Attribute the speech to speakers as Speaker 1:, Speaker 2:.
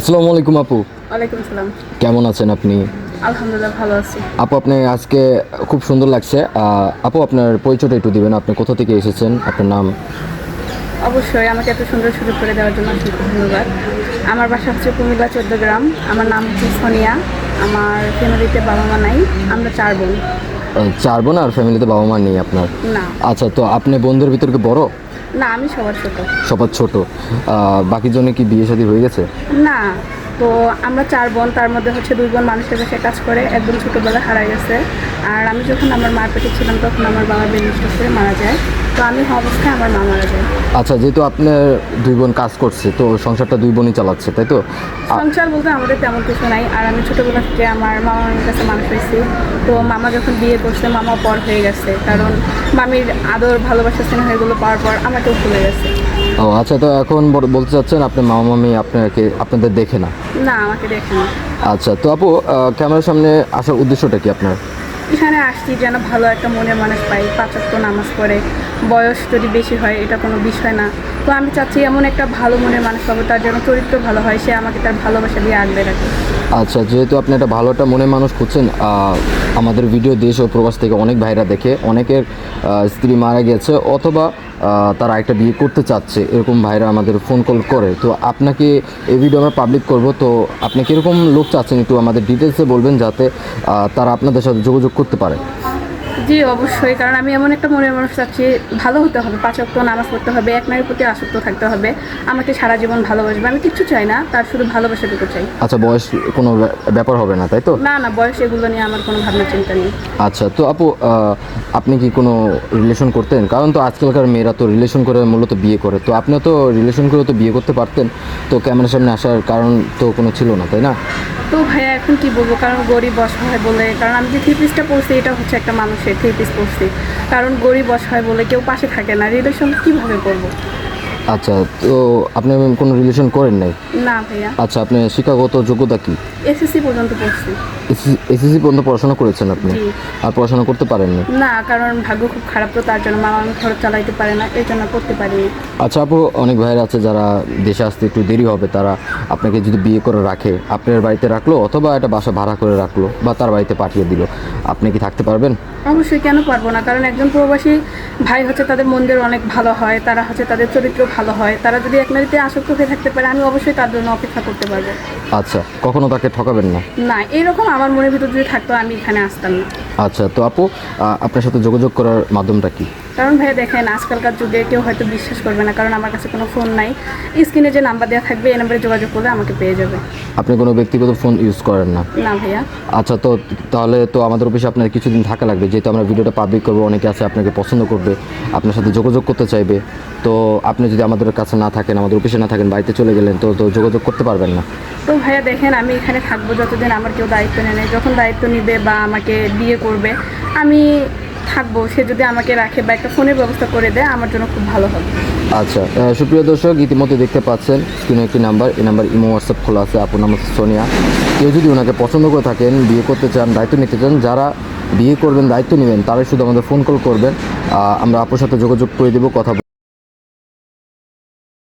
Speaker 1: আসসালামু আলাইকুম আপু।
Speaker 2: ওয়ালাইকুম আসসালাম।
Speaker 1: কেমন আছেন আপনি?
Speaker 2: আলহামদুলিল্লাহ ভালো আছি।
Speaker 1: আপু আপনি আজকে খুব সুন্দর লাগছে। আপু আপনার পরিচয়টা একটু দিবেন, আপনি কোথা থেকে এসেছেন, আপনার নাম?
Speaker 2: অবশ্যই আমাকে এত সুন্দর সুযোগ করে দেওয়ার জন্য অসংখ্য ধন্যবাদ। আমার বাসা হচ্ছে কুমিল্লা 14 গ্রাম। আমার নাম হচ্ছে সোনিয়া। আমার ফ্যামিলিতে বাবা মা নাই, আমরা 4 বোন।
Speaker 1: 4 বোন আর ফ্যামিলিতে বাবা মা নেই আপনার?
Speaker 2: না
Speaker 1: আচ্ছা, তো আপনি বোনদের ভিতর কি বড়?
Speaker 2: না, আমি সবার ছোট।
Speaker 1: সবার ছোট? বাকি জনে কি বিয়ে শাদী হয়ে গেছে?
Speaker 2: না, তো আমরা 4 বোন, তার মধ্যে হচ্ছে 2 বোন মানুষের বাসায় কাজ করে, একদম ছোটোবেলা হারা গেছে। আর আমি যখন আমার মার পেটে ছিলাম তখন আমার বাবা বেনিষ্ট করে মারা যায়। তো আমি হওয়া অবস্থায় আমার মা মারা যায়।
Speaker 1: আচ্ছা, যেহেতু আপনার 2 বোন কাজ করছে, তো সংসারটা 2 বোনই চালাচ্ছে, তাই তো?
Speaker 2: সংসার বলতে আমাদের তেমন কিছু নাই। আর আমি ছোটোবেলা থেকে আমার মামার কাছে মানুষ হয়েছি। তো মামা যখন বিয়ে করছে মামা পর হয়ে গেছে, কারণ মামির আদর ভালোবাসা স্নেহ এগুলো পাওয়ার পর আমাকেও ভুলে গেছে।
Speaker 1: ও আচ্ছা, তো এখন বলতে চাচ্ছেন আপনার মামা মামি আপনাদের দেখে না?
Speaker 2: না, আমাকে দেখে না।
Speaker 1: আচ্ছা, তো আপু ক্যামেরার সামনে আসার উদ্দেশ্যটা কি আপনার?
Speaker 2: এখানে আসছি যেন ভালো একটা মনের মানুষ পাই, 5 ওয়াক্ত নামাজ পড়ে। বয়স যদি বেশি হয় এটা কোনো বিষয় না। তো আমি চাচ্ছি এমন একটা ভালো মনের মানুষ পাবো, তার জন্য চরিত্র ভালো হয়, সে আমাকে তার ভালোবাসা দিয়ে আগলে রাখে।
Speaker 1: আচ্ছা, যেহেতু আপনি একটা ভালো একটা মনের মানুষ খুঁজছেন, আমাদের ভিডিও দেশ ও প্রবাস থেকে অনেক ভাইরা দেখে, অনেকের স্ত্রী মারা গেছে অথবা তারা একটা বিয়ে করতে চাচ্ছে, এরকম ভাইরা আমাদের ফোন কল করে। তো আপনাকে এই ভিডিও আমরা পাবলিক করব, তো আপনি কীরকম লোক চাচ্ছেন একটু আমাদের ডিটেলসে বলবেন, যাতে তারা আপনাদের সাথে যোগাযোগ করতে পারে।
Speaker 2: জি অবশ্যই, কারণ আমি এমন একটা মনের মানুষ চাচ্ছি, ভালো হতে হবে, 5 ওয়াক্ত নামাজ পড়তে হবে, এক নারীর প্রতি আসক্ত থাকতে হবে, আমাকে সারা জীবন ভালোবাসবে। আমি কিচ্ছু চাই না, তার শুধু ভালোবাসাটুকু চাই।
Speaker 1: আচ্ছা, বয়স কোনো ব্যাপার হবে না, তাই তো?
Speaker 2: না না, বয়স এগুলো নিয়ে আমার কোনো ভাবনা চিন্তা নেই।
Speaker 1: আচ্ছা, তো আপু আপনি কি কোনো রিলেশন করতেন? কারণ তো আজকালকার মেয়েরা তো রিলেশন করে মূলত বিয়ে করে, তো আপনিও তো রিলেশন করে তো বিয়ে করতে পারতেন, তো ক্যামেরার সামনে আসার কারণ তো কোনো ছিল না, তাই না?
Speaker 2: তো ভাইয়া এখন কি বলবো, কারণ গরিব অসহায় বলে, কারণ আমি যে থ্রি পিসটা পড়ছি এটা হচ্ছে একটা মানুষের থ্রি পিস পড়ছি, কারণ গরিব অসহায় বলে কেউ পাশে থাকে না, রিলেশন কীভাবে করবো?
Speaker 1: আচ্ছা, তো আপনি কোনো রিলেশন করেন নাই?
Speaker 2: না ভাইয়া।
Speaker 1: আচ্ছা, আপনি শিক্ষাগত যোগ্যতা কি?
Speaker 2: এসএসসি পর্যন্ত পড়ছি।
Speaker 1: এসএসসি পর্যন্ত পড়াশোনা করেছেন আপনি?
Speaker 2: জি।
Speaker 1: আর পড়াশোনা করতে পারেননি?
Speaker 2: না, কারণ ভাগ্য খুব খারাপ, তো তার জন্য মামা আমি খরচ চালাইতে পারে না, এই জন্য করতে পারিনি।
Speaker 1: আচ্ছা আপু, অনেক ভাইরা আছে যারা দেশে আসতে একটু দেরি হবে, তারা আপনাকে যদি বিয়ে করে রাখে, আপনার বাড়িতে রাখলো অথবা একটা বাসা ভাড়া করে রাখলো বা তার বাড়িতে পাঠিয়ে দিল, আপনি কি থাকতে পারবেন?
Speaker 2: অবশ্যই, কেন পারবো না, কারণ একজন প্রবাসী ভাই হচ্ছে তাদের মন্দির অনেক ভালো হয়, তারা হচ্ছে তাদের চরিত্র ভালো হয়, তারা যদি এক নারীতে আসক্ত হয়ে থাকতে পারে আমি অবশ্যই তার জন্য অপেক্ষা করতে পারবো।
Speaker 1: আচ্ছা, কখনো তাকে ঠকাবেন না?
Speaker 2: না, এরকম আমার মনের ভিতর যদি থাকতো আমি এখানে আসতাম না।
Speaker 1: আচ্ছা, তো আপু আপনার সাথে যোগাযোগ করার মাধ্যমটা কি?
Speaker 2: কারণ ভাইয়া দেখেন, আজকালকার যুগে কেউ হয়তো বিশ্বাস করবে না, কারণ আমার কাছে কোনো ফোন নাই। স্ক্রিনে যে নাম্বার দেওয়া থাকবে এই নাম্বারে যোগাযোগ করলে আমাকে পেয়ে যাবে।
Speaker 1: আপনি কোনো ব্যক্তিগত ফোন ইউজ করেন না?
Speaker 2: না ভাইয়া।
Speaker 1: আচ্ছা, তো তাহলে তো আমাদের অফিসে আপনার কিছুদিন থাকা লাগবে, যেহেতু আমরা ভিডিওটা পাবলিক করবো, অনেকে আছে আপনাকে পছন্দ করবে, আপনার সাথে যোগাযোগ করতে চাইবে। তো আপনি যদি আমাদের কাছে না থাকেন, আমাদের অফিসে না থাকেন, বাড়িতে চলে গেলেন, তো তো যোগাযোগ করতে পারবেন না।
Speaker 2: তো ভাইয়া দেখেন, আমি এখানে থাকবো যতদিন আমার কেউ দায়িত্ব নেয়, যখন দায়িত্ব নিবে বা আমাকে বিয়ে করবে আমি থাকবো, সে যদি আমাকে রাখে বা একটা ফোনের ব্যবস্থা করে দেয় আমার জন্য খুব ভালো হবে।
Speaker 1: আচ্ছা, সুপ্রিয় দর্শক, ইতিমধ্যে দেখতে পাচ্ছেন স্ক্রিনে একটি নাম্বার, এই নাম্বার ইমো হোয়াটসঅ্যাপ খোলা আছে। আপুর নাম হচ্ছে সোনিয়া। কেউ যদি ওনাকে পছন্দ করে থাকেন, বিয়ে করতে চান, দায়িত্ব নিতে চান, যারা বিয়ে করবেন, দায়িত্ব নেবেন, তারাই শুধু আমাদের ফোন কল করবেন, আমরা আপুর সাথে যোগাযোগ করে দেবো, কথা